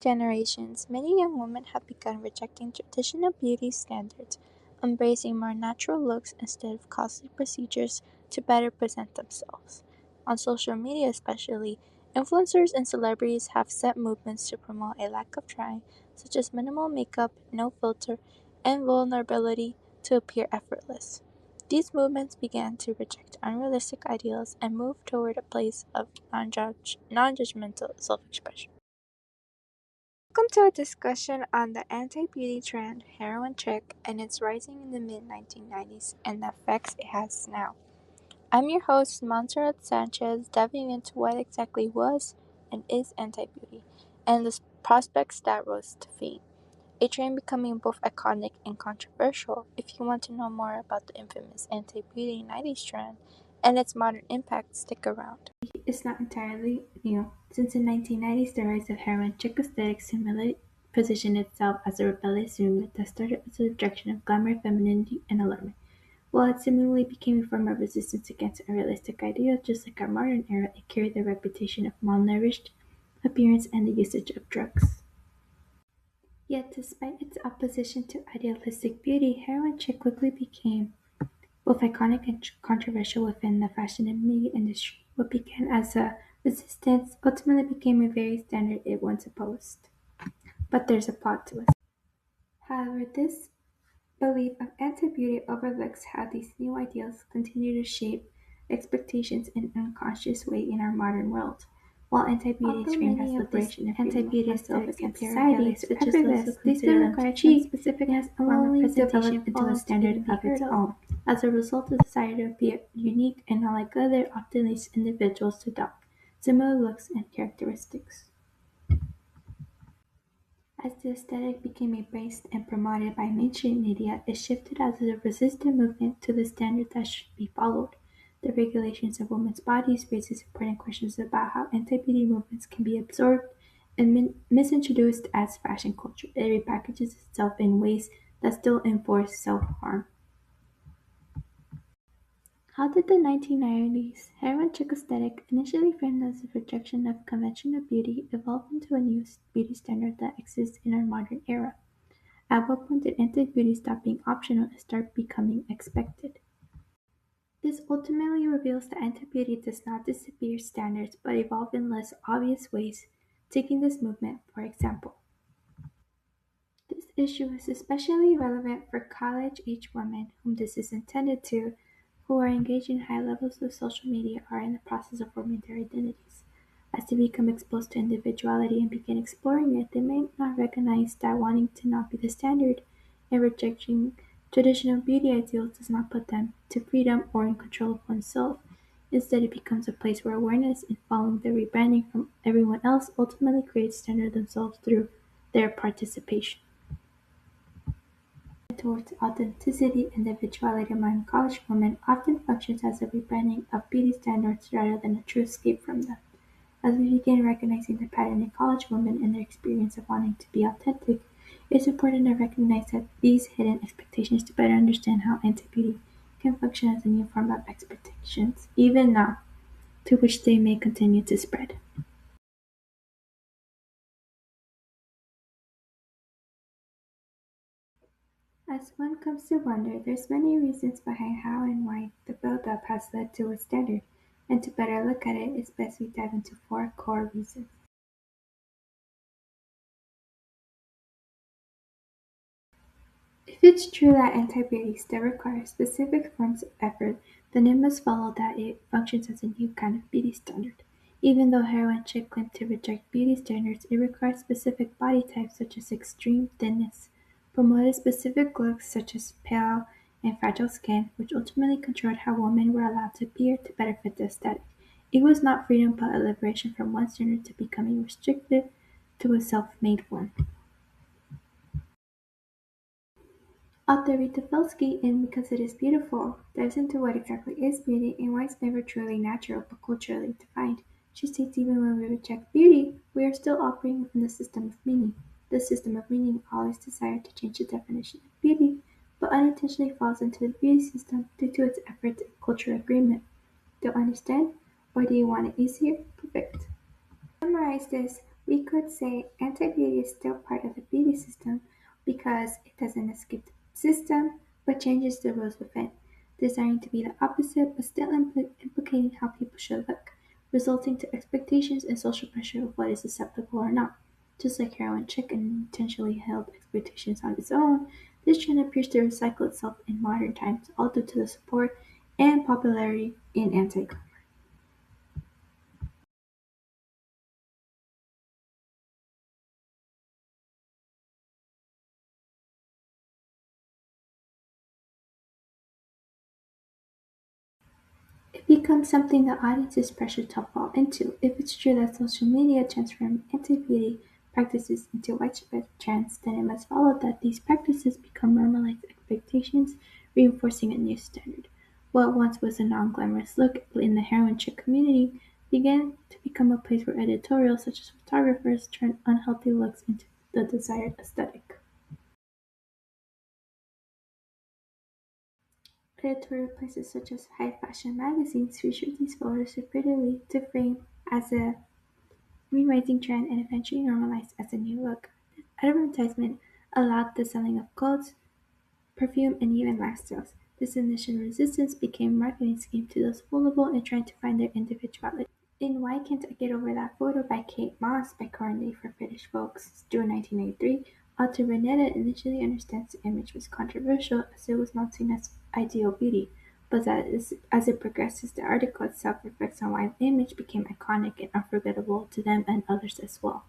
Generations, many young women have begun rejecting traditional beauty standards, embracing more natural looks instead of costly procedures to better present themselves. On social media, especially, influencers and celebrities have set movements to promote a lack of trying, such as minimal makeup, no filter, and vulnerability to appear effortless. These movements began to reject unrealistic ideals and move toward a place of non-judgmental self-expression. Welcome to a discussion on the anti-beauty trend heroin chic and its rising in the mid-1990s and the effects it has now. I'm your host, Montserrat Sanchez, diving into what exactly was and is anti-beauty and the prospects that rose to fame. A trend becoming both iconic and controversial. If you want to know more about the infamous anti-beauty 90s trend and its modern impact, stick around. It's not entirely new. Since the 1990s, the rise of heroin chic aesthetic similarly positioned itself as a rebellious movement that started as a rejection of glamour, femininity, and allurement, while it similarly became a form of resistance against unrealistic ideals. Just like our modern era, it carried the reputation of malnourished appearance and the usage of drugs. Yet, despite its opposition to idealistic beauty, heroin chic quickly became both iconic and controversial within the fashion and media industry. What began as a resistance ultimately became a very standard it once opposed. But there's a plot twist. However, this belief of anti-beauty overlooks how these new ideals continue to shape expectations in an unconscious way in our modern world. While anti-beauty is framed as liberation and anti-beauty aesthetics against society, such as those who consider them cheap, specific has only developed into a standard of its own. As a result, the desire to appear unique and not like others often leads individuals to adopt similar looks and characteristics. As the aesthetic became embraced and promoted by mainstream media, it shifted as a resistant movement to the standard that should be followed. The regulations of women's bodies raises important questions about how anti-beauty movements can be absorbed and misintroduced as fashion culture. It repackages itself in ways that still enforce self-harm. How did the 1990s heroin chic aesthetic, initially framed as a rejection of conventional beauty, evolve into a new beauty standard that exists in our modern era? At what point did anti-beauty stop being optional and start becoming expected? This ultimately reveals that anti-beauty does not disappear standards but evolve in less obvious ways. Taking this movement, for example. This issue is especially relevant for college-age women whom this is intended to, who are engaged in high levels of social media or are in the process of forming their identities. As they become exposed to individuality and begin exploring it, they may not recognize that wanting to not be the standard and rejecting traditional beauty ideals does not put them to freedom or in control of oneself. Instead, it becomes a place where awareness and following the rebranding from everyone else ultimately creates standards themselves through their participation. Towards authenticity and individuality among college women often functions as a rebranding of beauty standards rather than a true escape from them. As we begin recognizing the pattern in college women and their experience of wanting to be authentic, it's important to recognize that these hidden expectations to better understand how anti-beauty can function as a new form of expectations, even now, to which they may continue to spread. As one comes to wonder, there's many reasons behind how and why the build-up has led to a standard, and to better look at it, it's best we dive into four core reasons. If it's true that anti-beauty still requires specific forms of effort, then it must follow that it functions as a new kind of beauty standard. Even though heroin chic claimed to reject beauty standards, it requires specific body types such as extreme thinness, promoted specific looks such as pale and fragile skin, which ultimately controlled how women were allowed to appear to better fit the aesthetic. It was not freedom but a liberation from one standard to becoming restrictive to a self-made one. Author Rita Felsky in Because It Is Beautiful dives into what exactly is beauty and why it's never truly natural but culturally defined. She states even when we reject beauty, we are still operating within the system of meaning. The system of meaning always desires to change the definition of beauty, but unintentionally falls into the beauty system due to its efforts and cultural agreement. Don't understand? Or do you want it easier? Perfect. To summarize this, We could say anti-beauty is still part of the beauty system because it doesn't escape the system but changes the rules within, desiring to be the opposite but still implicating how people should look, resulting to expectations and social pressure of what is acceptable or not. Just like heroin chic intentionally held expectations on its own, this trend appears to recycle itself in modern times, all due to the support and popularity in anti-glamour. It becomes something the audience is pressured to fall into. If it's true that social media transformed anti-beauty practices into widespread trends, then it must follow that these practices become normalized expectations, reinforcing a new standard. What once was a non-glamorous look in the heroin chic community began to become a place where editorials such as photographers turned unhealthy looks into the desired aesthetic. Editorial places such as high-fashion magazines featured these photos repeatedly to frame as a re-rising trend and eventually normalized as a new look. Advertisement allowed the selling of clothes, perfume, and even lifestyles. This initial resistance became a marketing scheme to those vulnerable and trying to find their individuality. In Why Can't I Get Over That Photo by Kate Moss by Current Day for British Vogue's June 1983, author Renetta initially understands the image was controversial as it was not seen as ideal beauty, but that as it progresses, the article itself reflects on why the image became iconic and unforgettable to them and others as well.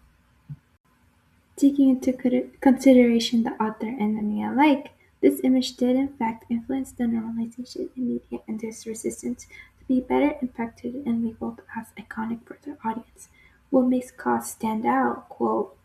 Taking into consideration the author and many alike, this image did in fact influence the normalization in media and this resistance to be better impacted and labeled as iconic for their audience. What makes Cause stand out, quote,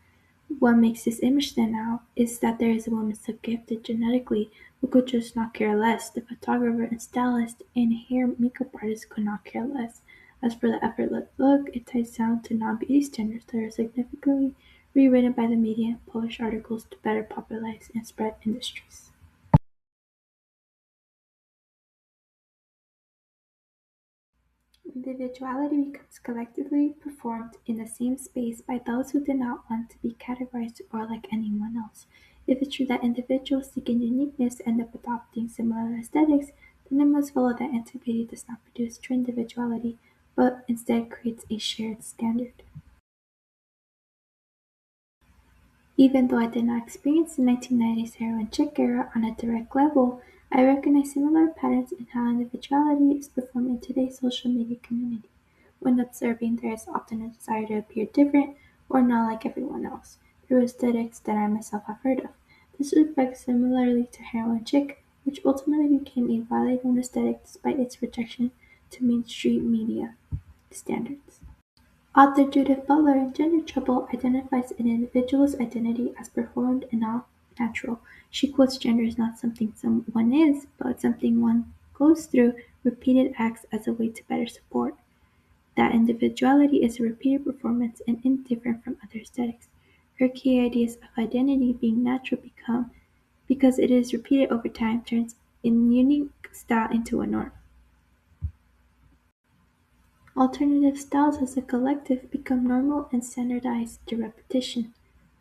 what makes this image stand out is that there is a woman so gifted genetically who could just not care less. The photographer and stylist and hair makeup artist could not care less. As for the effortless look, it ties down to non-beauty standards that are significantly rewritten by the media and published articles to better popularize and spread industries. Individuality becomes collectively performed in the same space by those who do not want to be categorized or like anyone else. If it's true that individuals seeking uniqueness end up adopting similar aesthetics, then it must follow that antiquity does not produce true individuality, but instead creates a shared standard. Even though I did not experience the 1990s heroin chic era on a direct level, I recognize similar patterns in how individuality is performed in today's social media community. When observing, there is often a desire to appear different or not like everyone else, through aesthetics that I myself have heard of. This reflects similarly to heroin chic, which ultimately became a validating aesthetic despite its rejection to mainstream media standards. Author Judith Butler in Gender Trouble identifies an individual's identity as performed and not natural. She quotes gender is not something someone is, but something one goes through repeated acts as a way to better support. That individuality is a repeated performance and indifferent from other aesthetics. Her key ideas of identity being natural become, because it is repeated over time, turns a unique style into a norm. Alternative styles as a collective become normal and standardized through repetition.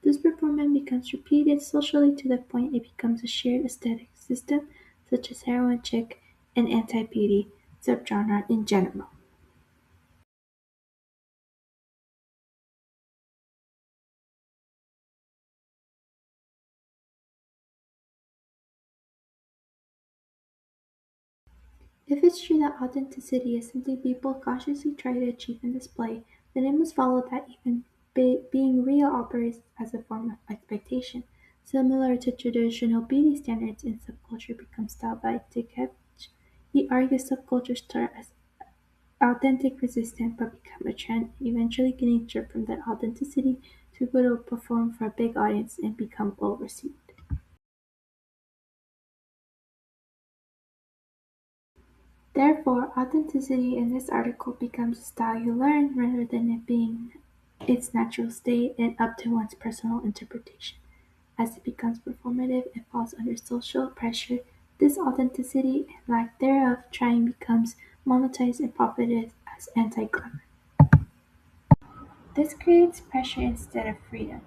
This performance becomes repeated socially to the point it becomes a shared aesthetic system, such as heroin chic and anti-beauty subgenre in general. If it's true that authenticity is something people consciously try to achieve and display, then it must follow that even being real operates as a form of expectation. Similar to traditional beauty standards in subculture become style by Dickovich, he argues subcultures start as authentic resistance but become a trend, eventually getting stripped from that authenticity to go to perform for a big audience and become well received. Therefore, authenticity in this article becomes a style you learn rather than it being its natural state and up to one's personal interpretation. As it becomes performative and falls under social pressure, this authenticity and lack thereof trying becomes monetized and profited as anti-glamour. This creates pressure instead of freedom.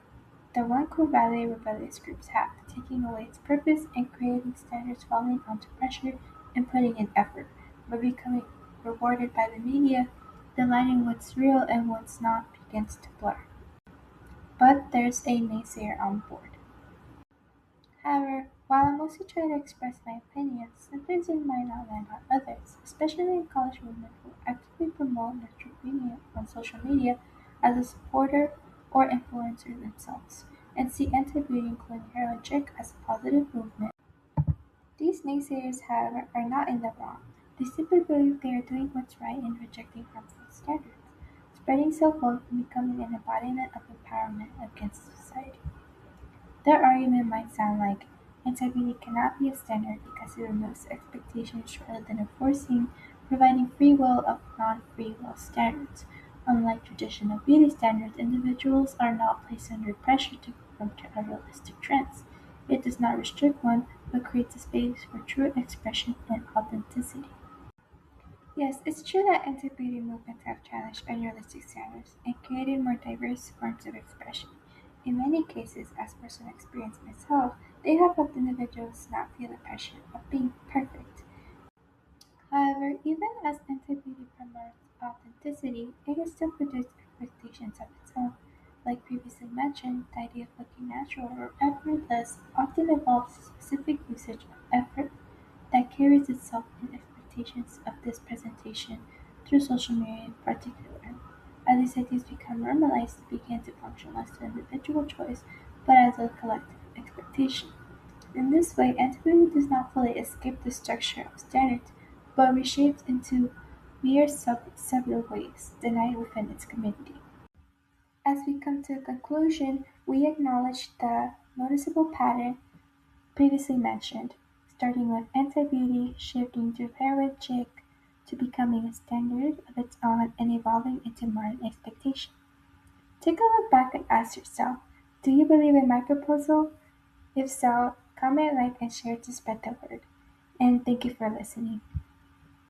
The one core value rebellious groups have, taking away its purpose and creating standards falling onto pressure and putting in effort, but becoming rewarded by the media, the line in what's real and what's not begins to blur. But there's a naysayer on board. However, while I mostly try to express my opinions, sometimes it might not land on others, especially in college women who actively promote natural beauty on social media as a supporter or influencer themselves, and see anti-beauty including heroin chic as a positive movement. These naysayers, however, are not in the wrong. They simply believe they are doing what's right in rejecting harmful standards, spreading self-love and becoming an embodiment of empowerment against society. Their argument might sound like integrity cannot be a standard because it removes expectations rather than enforcing, providing free will of non-free will standards. Unlike traditional beauty standards, individuals are not placed under pressure to conform to unrealistic trends. It does not restrict one, but creates a space for true expression and authenticity. Yes, it's true that anti-beauty movements have challenged unrealistic standards and created more diverse forms of expression. In many cases, as personal experience myself, they have helped individuals not feel the pressure of being perfect. However, even as anti-beauty promotes authenticity, it can still produce expectations of its own. Like previously mentioned, the idea of looking natural or effortless often involves specific usage of effort that carries itself in expectations of this presentation through social media in particular. As these ideas become normalized, they begin to function less as an individual choice, but as a collective expectation. In this way, antiquity does not fully escape the structure of standards, but reshapes into mere subtle ways denied within its community. As we come to a conclusion, we acknowledge the noticeable pattern previously mentioned, starting with anti-beauty, shifting to heroin chic, to becoming a standard of its own and evolving into modern expectation. Take a look back and ask yourself, do you believe in my proposal? If so, comment, like, and share to spread the word. And thank you for listening.